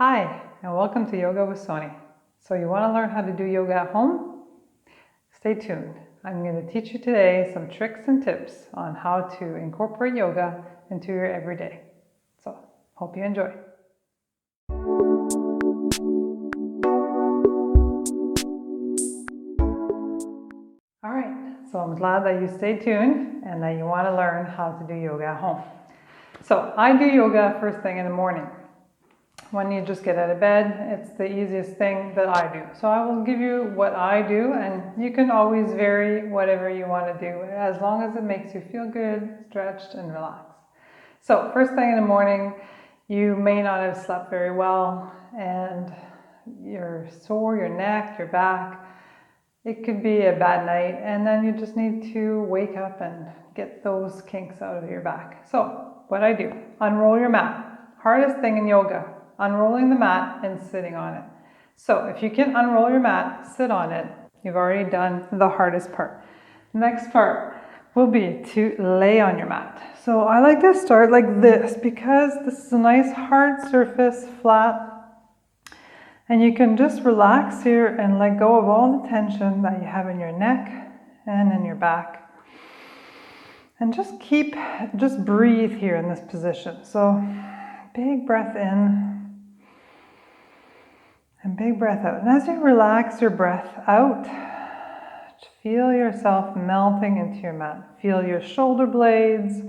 Hi, and welcome to Yoga with Sony. So you want to learn how to do yoga at home? Stay tuned. I'm going to teach you today some tricks and tips on how to incorporate yoga into your everyday. So, hope you enjoy. Alright, so I'm glad that you stayed tuned and that you want to learn how to do yoga at home. So I do yoga first thing in the morning. When you just get out of bed, it's the easiest thing that I do. So I will give you what I do, and you can always vary whatever you want to do as long as it makes you feel good, stretched, and relaxed. So first thing in the morning, you may not have slept very well and you're sore, your neck, your back. It could be a bad night, and then you just need to wake up and get those kinks out of your back. So what I do, unroll your mat. Hardest thing in yoga, unrolling the mat and sitting on it. So if you can unroll your mat, sit on it, you've already done the hardest part. Next part will be to lay on your mat. So I like to start like this because this is a nice hard surface, flat, and you can just relax here and let go of all the tension that you have in your neck and in your back. And just breathe here in this position. So big breath in and big breath out. And as you relax your breath out, feel yourself melting into your mat. Feel your shoulder blades,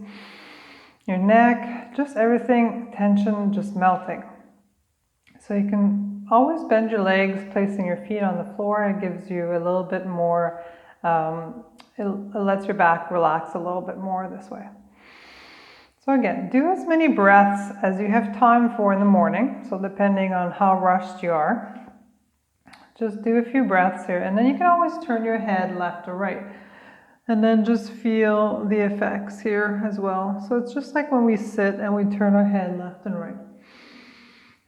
your neck, just everything, tension just melting. So you can always bend your legs, placing your feet on the floor. It gives you a little bit more, it lets your back relax a little bit more this way. So again, do as many breaths as you have time for in the morning. So depending on how rushed you are, just do a few breaths here. And then you can always turn your head left or right. And then just feel the effects here as well. So it's just like when we sit and we turn our head left and right.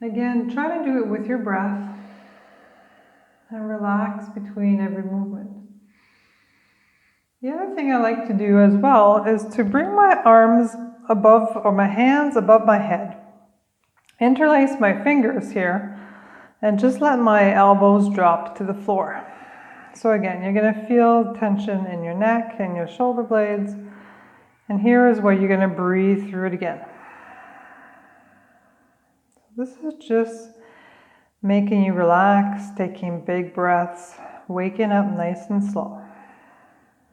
Again, try to do it with your breath and relax between every movement. The other thing I like to do as well is to bring my arms above, or my hands above my head. Interlace my fingers here and just let my elbows drop to the floor. So again, you're going to feel tension in your neck and your shoulder blades. And here is where you're going to breathe through it again. This is just making you relax, taking big breaths, waking up nice and slow.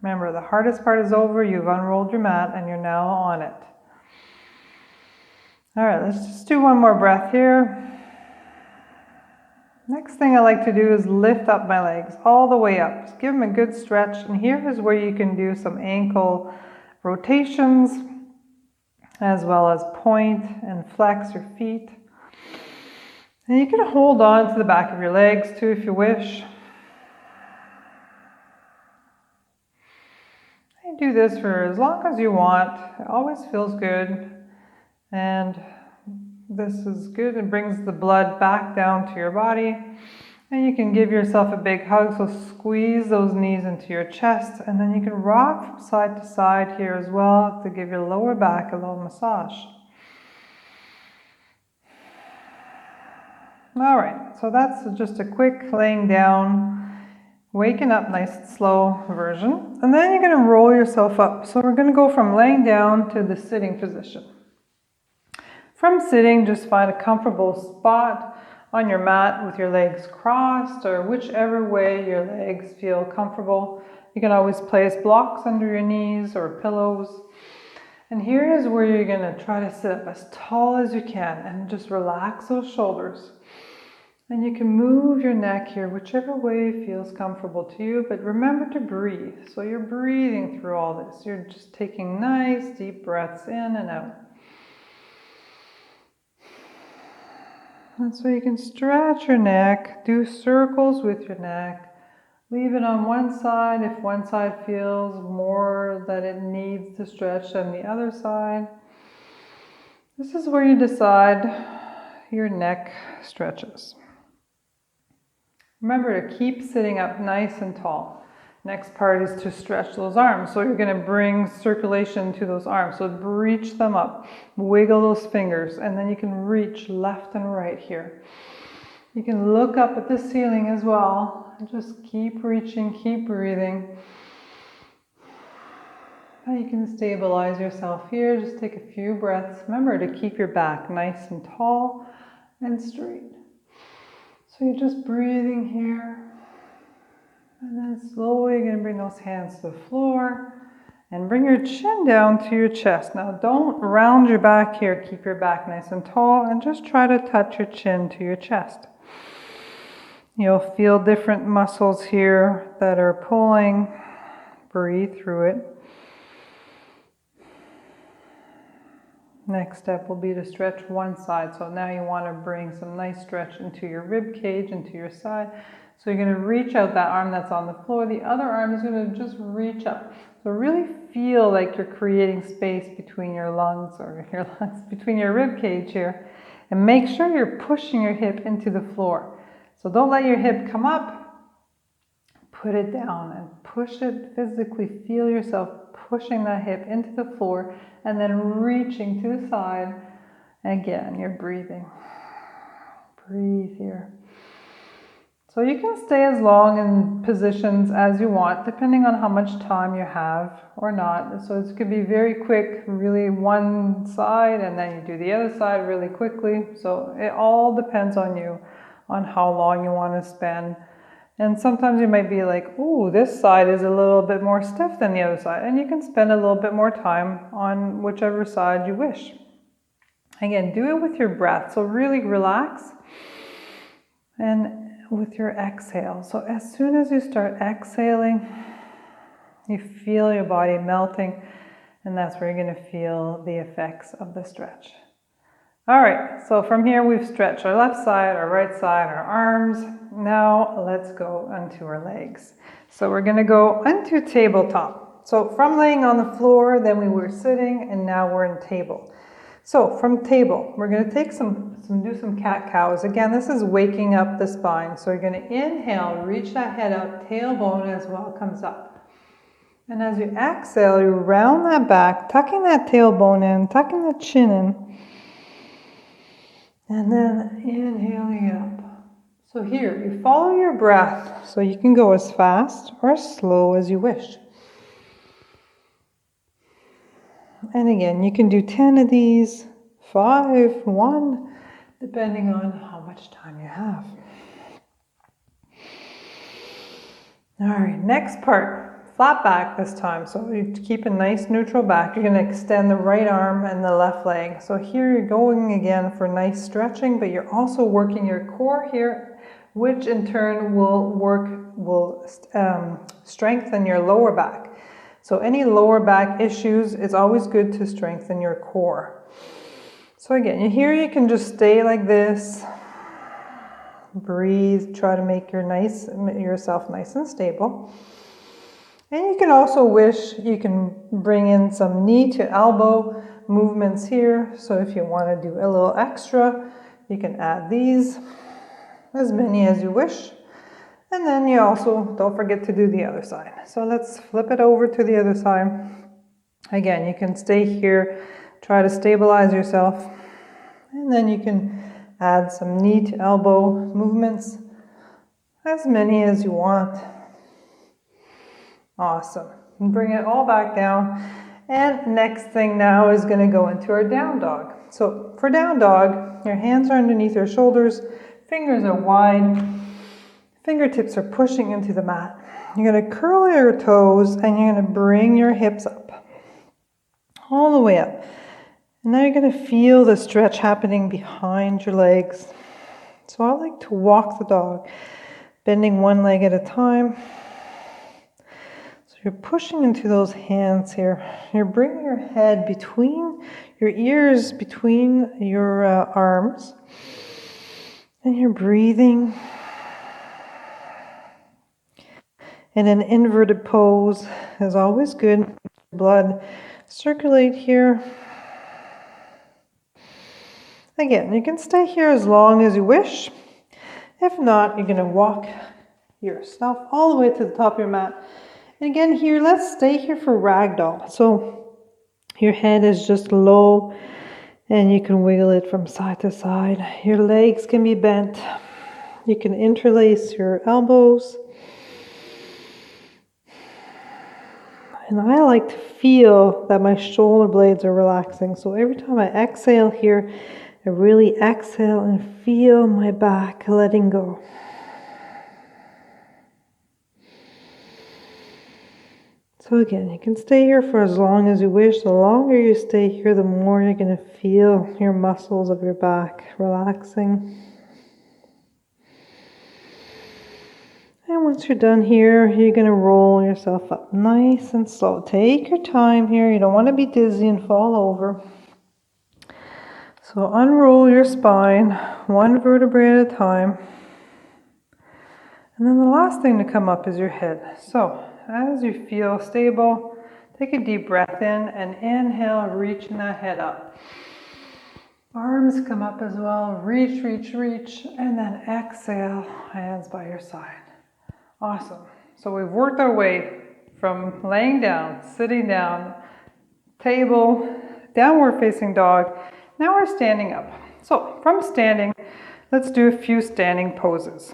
Remember, the hardest part is over. You've unrolled your mat and you're now on it. All right, let's just do one more breath here. Next thing I like to do is lift up my legs all the way up. Just give them a good stretch. And here is where you can do some ankle rotations, as well as point and flex your feet. And you can hold on to the back of your legs too if you wish. You do this for as long as you want. It always feels good. And this is good. It brings the blood back down to your body. And you can give yourself a big hug. So squeeze those knees into your chest. And then you can rock from side to side here as well to give your lower back a little massage. All right, so that's just a quick laying down, waking up nice and slow version. And then you're going to roll yourself up. So we're going to go from laying down to the sitting position. From sitting, just find a comfortable spot on your mat with your legs crossed, or whichever way your legs feel comfortable. You can always place blocks under your knees or pillows. And here is where you're going to try to sit up as tall as you can and just relax those shoulders. And you can move your neck here whichever way feels comfortable to you, but remember to breathe. So you're breathing through all this. You're just taking nice deep breaths in and out. And so you can stretch your neck, do circles with your neck. Leave it on one side if one side feels more that it needs to stretch than the other side. This is where you decide your neck stretches. Remember to keep sitting up nice and tall. Next part is to stretch those arms. So you're going to bring circulation to those arms. So reach them up, wiggle those fingers, and then you can reach left and right here. You can look up at the ceiling as well, and just keep reaching, keep breathing. And you can stabilize yourself here. Just take a few breaths. Remember to keep your back nice and tall and straight. So you're just breathing here. And then slowly you're going to bring those hands to the floor and bring your chin down to your chest. Now don't round your back here. Keep your back nice and tall and just try to touch your chin to your chest. You'll feel different muscles here that are pulling. Breathe through it. Next step will be to stretch one side. So now you want to bring some nice stretch into your rib cage, into your side. So you're going to reach out that arm that's on the floor. The other arm is going to just reach up. So really feel like you're creating space between your lungs, between your rib cage here. And make sure you're pushing your hip into the floor. So don't let your hip come up. Put it down and push it physically. Feel yourself pushing that hip into the floor and then reaching to the side. Again, you're breathing. Breathe here. So you can stay as long in positions as you want, depending on how much time you have or not. So it could be very quick, really one side, and then you do the other side really quickly. So it all depends on you, on how long you want to spend. And sometimes you might be like, oh, this side is a little bit more stiff than the other side. And you can spend a little bit more time on whichever side you wish. Again, do it with your breath. So really relax and with your exhale. So as soon as you start exhaling, you feel your body melting, and that's where you're going to feel the effects of the stretch. All right, so from here we've stretched our left side, our right side, our arms. Now let's go onto our legs. So we're going to go onto tabletop. So from laying on the floor, then we were sitting, and now we're in table. So from table, we're going to take do some cat-cows. Again, this is waking up the spine. So you're going to inhale, reach that head up, tailbone as well comes up. And as you exhale, you round that back, tucking that tailbone in, tucking the chin in. And then inhaling up. So here, you follow your breath. So you can go as fast or as slow as you wish. And again, you can do 10 of these, 5, 1, depending on how much time you have. All right, next part, flat back this time. So you keep a nice neutral back. You're going to extend the right arm and the left leg. So here you're going again for nice stretching, but you're also working your core here, which in turn will strengthen your lower back. So any lower back issues, it's always good to strengthen your core. So again, here you can just stay like this. Breathe, try to make yourself nice and stable. And you can also wish you can bring in some knee to elbow movements here. So if you want to do a little extra, you can add these, as many as you wish. And then you also don't forget to do the other side. So let's flip it over to the other side. Again, you can stay here, try to stabilize yourself. And then you can add some knee to elbow movements, as many as you want. Awesome. And bring it all back down. And next thing now is going to go into our down dog. So for down dog, your hands are underneath your shoulders, fingers are wide. Fingertips are pushing into the mat. You're going to curl your toes and you're going to bring your hips up. All the way up. And now you're going to feel the stretch happening behind your legs. So I like to walk the dog, bending one leg at a time. So you're pushing into those hands here. You're bringing your head between your ears, between your arms. And you're breathing. And an inverted pose is always good. Blood circulate here. Again, you can stay here as long as you wish. If not, you're going to walk yourself all the way to the top of your mat. And again here, let's stay here for ragdoll. So your head is just low and you can wiggle it from side to side. Your legs can be bent. You can interlace your elbows. And I like to feel that my shoulder blades are relaxing. So every time I exhale here, I really exhale and feel my back letting go. So again, you can stay here for as long as you wish. The longer you stay here, the more you're going to feel your muscles of your back relaxing. And once you're done here, you're going to roll yourself up nice and slow. Take your time here. You don't want to be dizzy and fall over. So unroll your spine, one vertebrae at a time. And then the last thing to come up is your head. So as you feel stable, take a deep breath in and inhale, reaching that head up. Arms come up as well. Reach, reach, reach. And then exhale, hands by your side. Awesome. So we've worked our way from laying down, sitting down, table, downward facing dog. Now we're standing up. So from standing, let's do a few standing poses.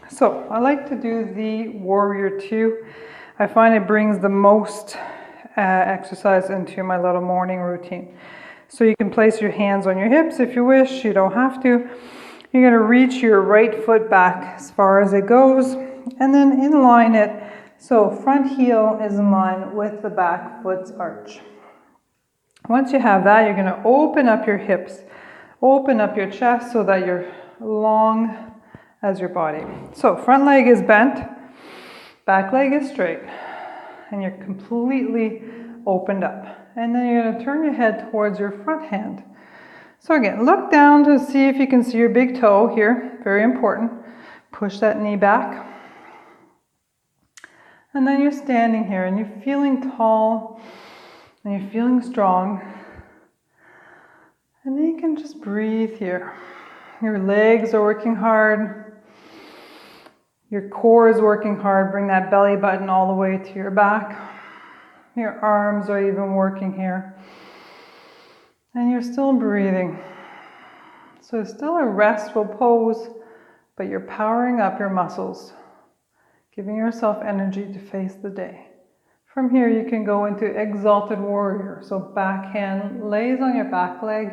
So I like to do the warrior two. I find it brings the most exercise into my little morning routine. So you can place your hands on your hips if you wish. You don't have to. You're going to reach your right foot back as far as it goes. And then inline it, so front heel is in line with the back foot's arch. Once you have that, you're going to open up your hips, open up your chest so that you're long as your body. So front leg is bent, back leg is straight, and you're completely opened up. And then you're going to turn your head towards your front hand. So again, look down to see if you can see your big toe here, very important. Push that knee back. And then you're standing here and you're feeling tall and you're feeling strong. And then you can just breathe here. Your legs are working hard. Your core is working hard. Bring that belly button all the way to your back. Your arms are even working here. And you're still breathing. So it's still a restful pose, but you're powering up your muscles, giving yourself energy to face the day. From here, you can go into exalted warrior. So back hand lays on your back leg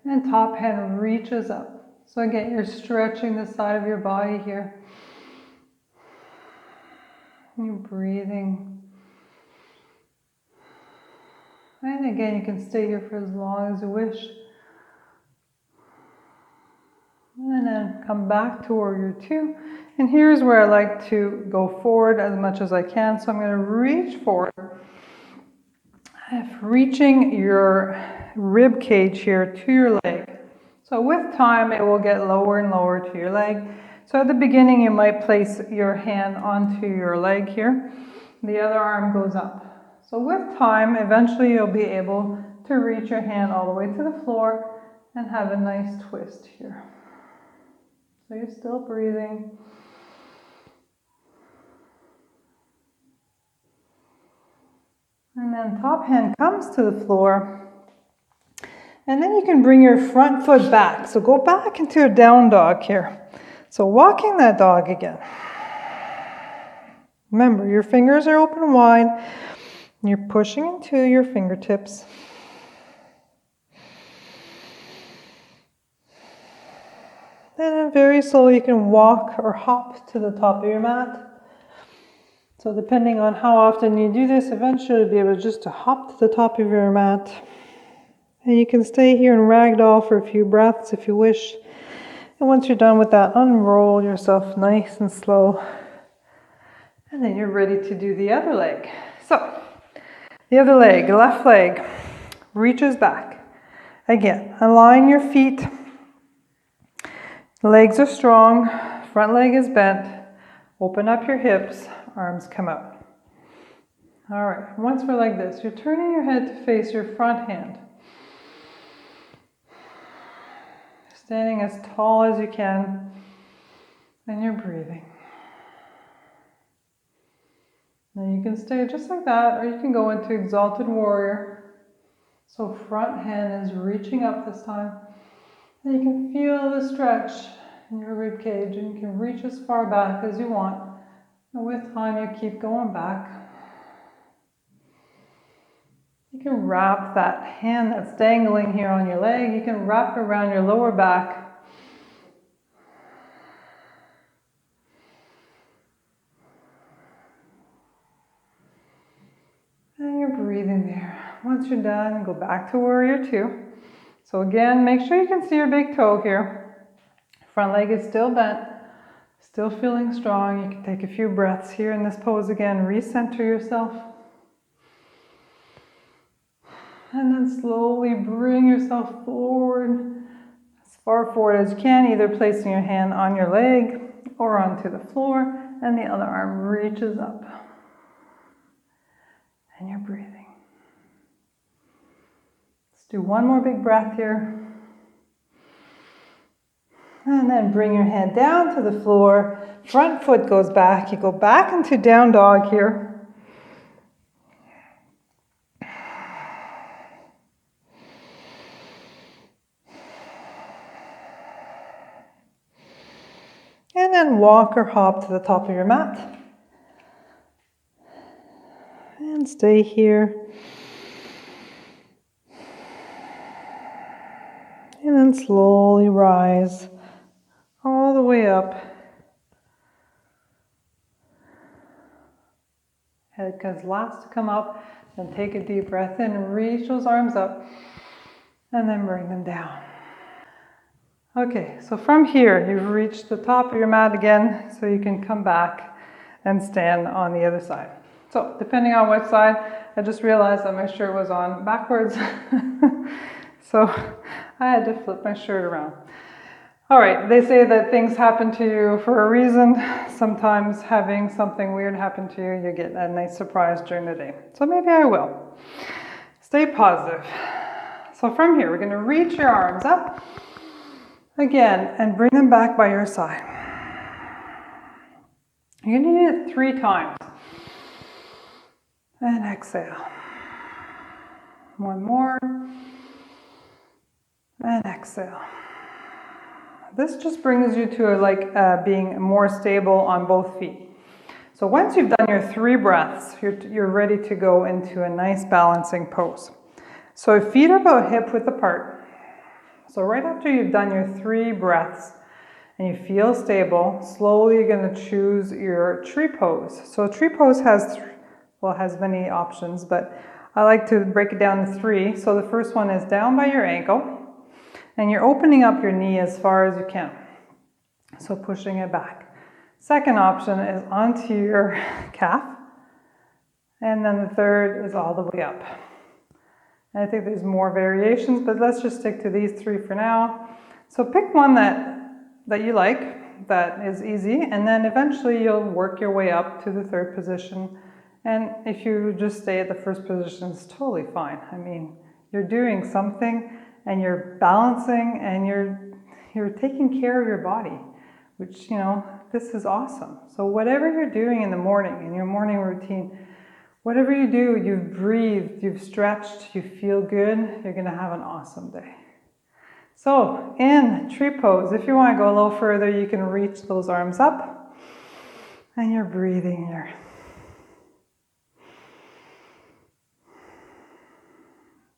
and top hand reaches up. So again, you're stretching the side of your body here. You're breathing. And again, you can stay here for as long as you wish. And then come back to warrior two. And here's where I like to go forward as much as I can. So I'm going to reach forward. Reaching your rib cage here to your leg. So with time, it will get lower and lower to your leg. So at the beginning, you might place your hand onto your leg here. The other arm goes up. So with time, eventually you'll be able to reach your hand all the way to the floor and have a nice twist here. So you're still breathing. And then top hand comes to the floor. And then you can bring your front foot back. So go back into a down dog here. So walking that dog again. Remember, your fingers are open wide. You're pushing into your fingertips. Then very slowly you can walk or hop to the top of your mat. So depending on how often you do this, eventually you'll be able just to hop to the top of your mat. And you can stay here in ragdoll for a few breaths if you wish. And once you're done with that, unroll yourself nice and slow. And then you're ready to do the other leg. So, the other leg, left leg, reaches back. Again, align your feet. Legs are strong, front leg is bent. Open up your hips, arms come out. All right, once we're like this, you're turning your head to face your front hand. Standing as tall as you can, and you're breathing. Now you can stay just like that, or you can go into Exalted Warrior. So front hand is reaching up this time. And you can feel the stretch in your rib cage, and you can reach as far back as you want. And with time, you keep going back. You can wrap that hand that's dangling here on your leg, you can wrap it around your lower back. And you're breathing there. Once you're done, go back to Warrior Two. So again, make sure you can see your big toe here. Front leg is still bent, still feeling strong. You can take a few breaths here in this pose again, recenter yourself. And then slowly bring yourself forward, as far forward as you can, either placing your hand on your leg or onto the floor, and the other arm reaches up. And you're breathing. Let's do one more big breath here. And then bring your head down to the floor. Front foot goes back. You go back into down dog here. And then walk or hop to the top of your mat. And stay here. And then slowly rise all the way up. Head comes last to come up. Then take a deep breath in and reach those arms up. And then bring them down. Okay, so from here, you've reached the top of your mat again, so you can come back and stand on the other side. So, depending on what side, I just realized that my shirt was on backwards. So, I had to flip my shirt around. All right, they say that things happen to you for a reason. Sometimes having something weird happen to you, you get a nice surprise during the day. So maybe I will. Stay positive. So from here, we're going to reach your arms up. Again, and bring them back by your side. You're going to do it 3 times. And exhale. One more. And exhale. This just brings you to being more stable on both feet. So once you've done your 3 breaths, you're ready to go into a nice balancing pose. So feet are about hip width apart. So right after you've done your 3 breaths and you feel stable, slowly you're going to choose your tree pose. So tree pose has many options, but I like to break it down to 3. So the first one is down by your ankle, and you're opening up your knee as far as you can. So pushing it back. Second option is onto your calf, and then the third is all the way up. I think there's more variations, but let's just stick to these 3 for now. So pick one that you like, that is easy, and then eventually you'll work your way up to the 3rd position. And if you just stay at the 1st position, it's totally fine. I mean, you're doing something, and you're balancing, and you're taking care of your body, which, this is awesome. So whatever you're doing in the morning, in your morning routine, whatever you do, you've breathed, you've stretched, you feel good, you're going to have an awesome day. So in tree pose, if you want to go a little further, you can reach those arms up, and you're breathing here.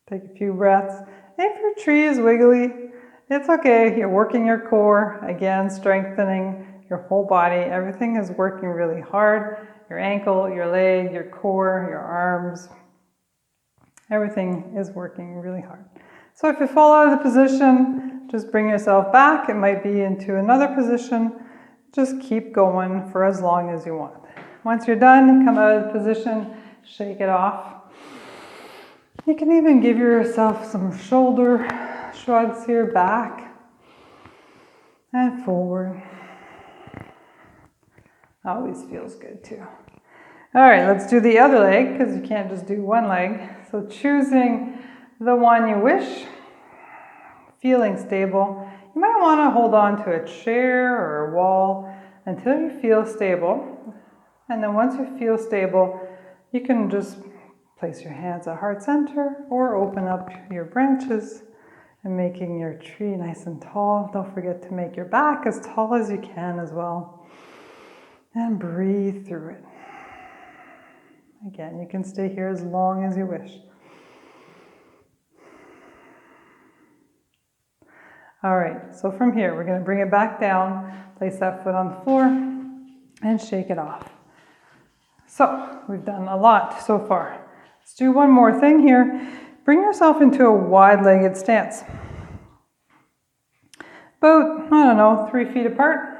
Take a few breaths. If your tree is wiggly, it's okay. You're working your core, again, strengthening your whole body. Everything is working really hard. Your ankle, your leg, your core, your arms. Everything is working really hard. So if you fall out of the position, just bring yourself back. It might be into another position. Just keep going for as long as you want. Once you're done, come out of the position, shake it off. You can even give yourself some shoulder shrugs here, back and forward. Always feels good too. All right, let's do the other leg, because you can't just do one leg. So choosing the one you wish, feeling stable. You might want to hold on to a chair or a wall until you feel stable. And then once you feel stable, You can just place your hands at heart center or open up your branches and making your tree nice and tall. Don't forget to make your back as tall as you can as well. And breathe through it. Again, you can stay here as long as you wish. All right, so from here, we're going to bring it back down, place that foot on the floor, and shake it off. So, we've done a lot so far. Let's do one more thing here. Bring yourself into a wide-legged stance. About, I don't know, 3 feet apart.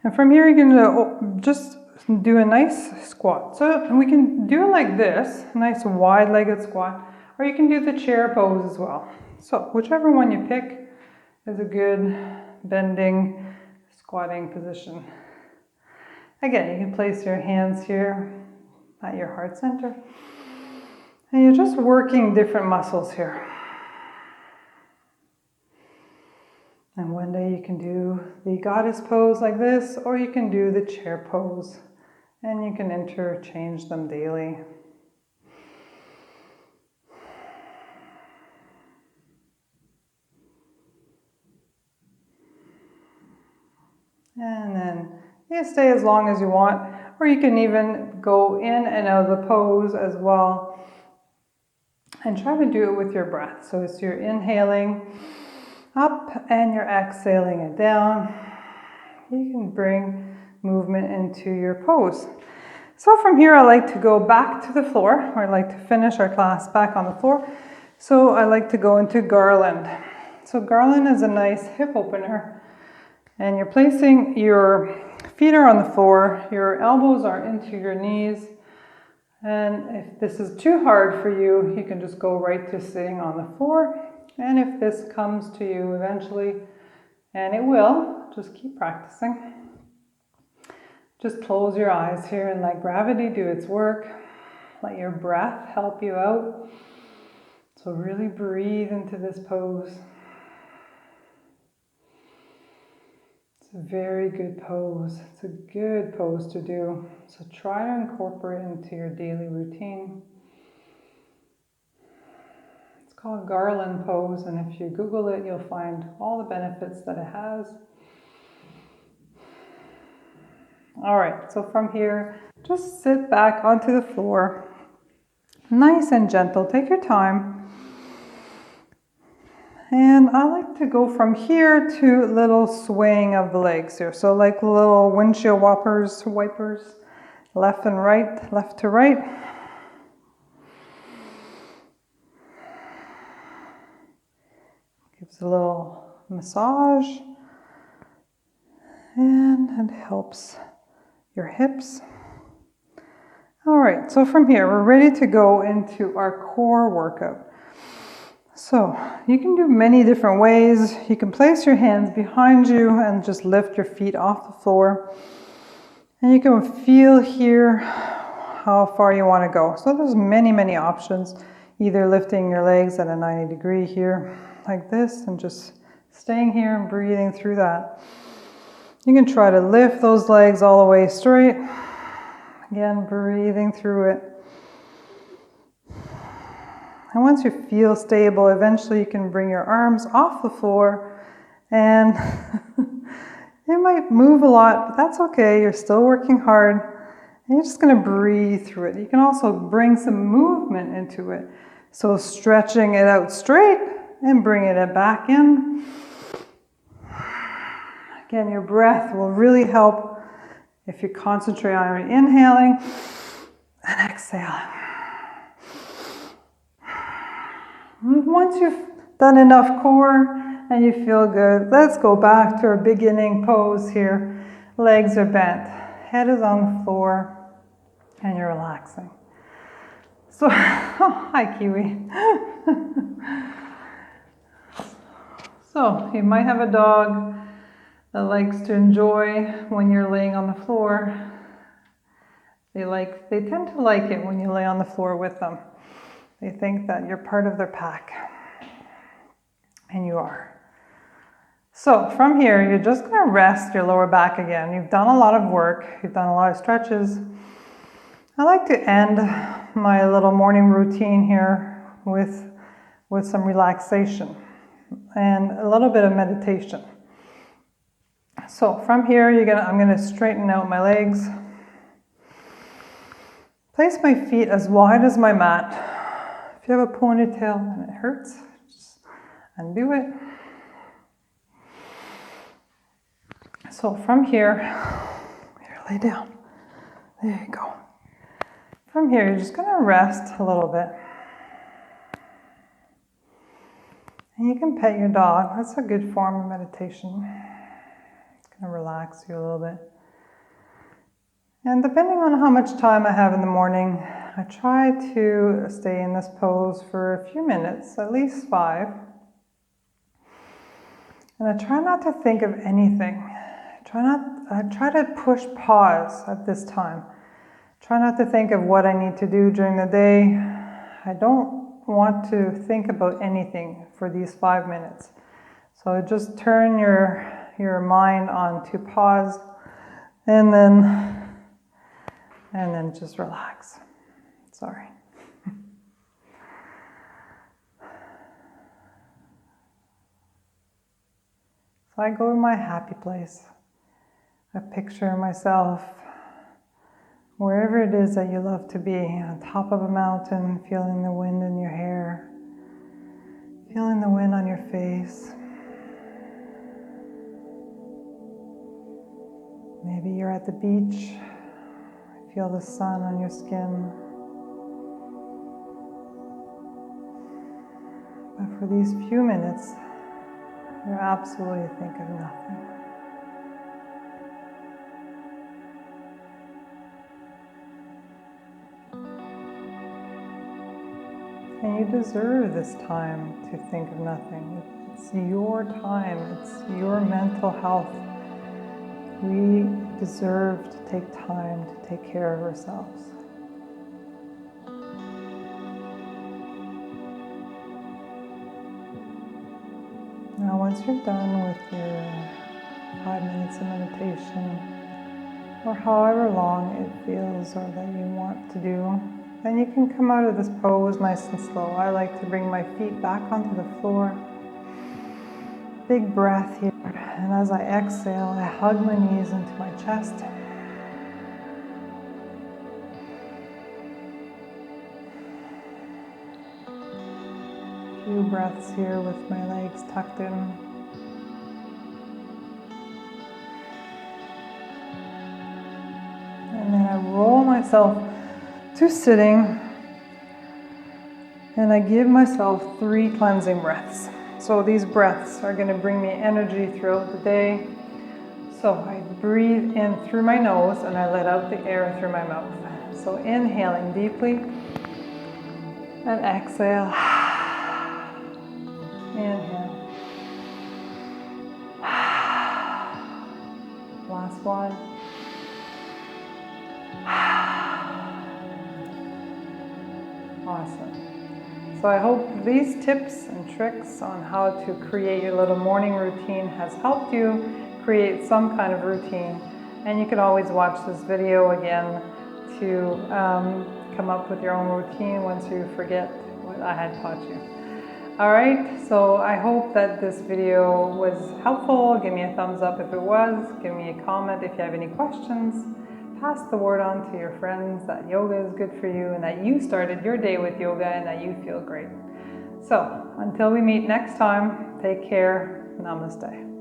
And from here, you're going to just do a nice squat. So we can do it like this, nice wide-legged squat, or you can do the chair pose as well. So whichever one you pick is a good bending, squatting position. Again, you can place your hands here at your heart center. And you're just working different muscles here. And one day you can do the goddess pose like this, or you can do the chair pose. And you can interchange them daily. And then you stay as long as you want, or you can even go in and out of the pose as well. And try to do it with your breath. So it's you're inhaling up and you're exhaling it down. You can bring movement into your pose. So from here, I like to go back to the floor, or I like to finish our class back on the floor. So I like to go into Garland. So Garland is a nice hip opener. And you're placing your feet are on the floor, your elbows are into your knees. And if this is too hard for you, you can just go right to sitting on the floor. And if this comes to you eventually, and it will, just keep practicing. Just close your eyes here and let gravity do its work. Let your breath help you out. So really breathe into this pose. It's a very good pose. It's a good pose to do. So try to incorporate it into your daily routine. It's called Garland Pose, and if you Google it, you'll find all the benefits that it has. All right, so from here, just sit back onto the floor. Nice and gentle, take your time. And I like to go from here to little swaying of the legs here. So like little windshield wipers, left and right, left to right. Gives a little massage. And it helps your hips. All right, so from here, we're ready to go into our core workout. So you can do many different ways. You can place your hands behind you and just lift your feet off the floor. And you can feel here how far you want to go. So there's many options. Either lifting your legs at a 90 degree here like this and just staying here and breathing through that. You can try to lift those legs all the way straight. Again, breathing through it. And once you feel stable, eventually you can bring your arms off the floor, and it might move a lot, but that's okay. You're still working hard, and you're just going to breathe through it. You can also bring some movement into it. So stretching it out straight and bringing it back in. Again, your breath will really help if you concentrate on your inhaling and exhaling. Once you've done enough core and you feel good, let's go back to our beginning pose here. Legs are bent, head is on the floor, and you're relaxing. So, oh, hi Kiwi. So, you might have a dog that likes to enjoy when you're laying on the floor. They tend to like it when you lay on the floor with them. They think that you're part of their pack, and you are. So from here, you're just going to rest your lower back again. You've done a lot of work. You've done a lot of stretches. I like to end my little morning routine here with some relaxation and a little bit of meditation. So from here, I'm gonna straighten out my legs. Place my feet as wide as my mat. If you have a ponytail and it hurts, just undo it. So from here, lay down. There you go. From here, you're just gonna rest a little bit. And you can pet your dog. That's a good form of meditation. It's gonna relax you a little bit. And depending on how much time I have in the morning, I try to stay in this pose for a few minutes, at least 5. And I try not to think of anything. I try to push pause at this time. Try not to think of what I need to do during the day. I don't want to think about anything for these 5 minutes. So just turn your mind on to pause and then just relax. Sorry. So I go to my happy place. I picture myself wherever it is that you love to be, on top of a mountain, feeling the wind in your hair, feeling the wind on your face. Maybe you're at the beach, feel the sun on your skin. But for these few minutes, you absolutely think of nothing. And you deserve this time to think of nothing. It's your time, it's your mental health. We deserve to take time to take care of ourselves. Now once you're done with your 5 minutes of meditation, or however long it feels or that you want to do, then you can come out of this pose nice and slow. I like to bring my feet back onto the floor. Big breath here. And as I exhale, I hug my knees into my chest. A few breaths here with my legs tucked in. And then I roll myself to sitting, and I give myself 3 cleansing breaths. So these breaths are going to bring me energy throughout the day. So I breathe in through my nose and I let out the air through my mouth. So inhaling deeply and exhale. Inhale. Last one. Awesome. So I hope these tips and tricks on how to create your little morning routine has helped you create some kind of routine. And you can always watch this video again to come up with your own routine once you forget what I had taught you. Alright, so I hope that this video was helpful. Give me a thumbs up if it was. Give me a comment if you have any questions. Pass the word on to your friends that yoga is good for you and that you started your day with yoga and that you feel great. So, until we meet next time, take care. Namaste.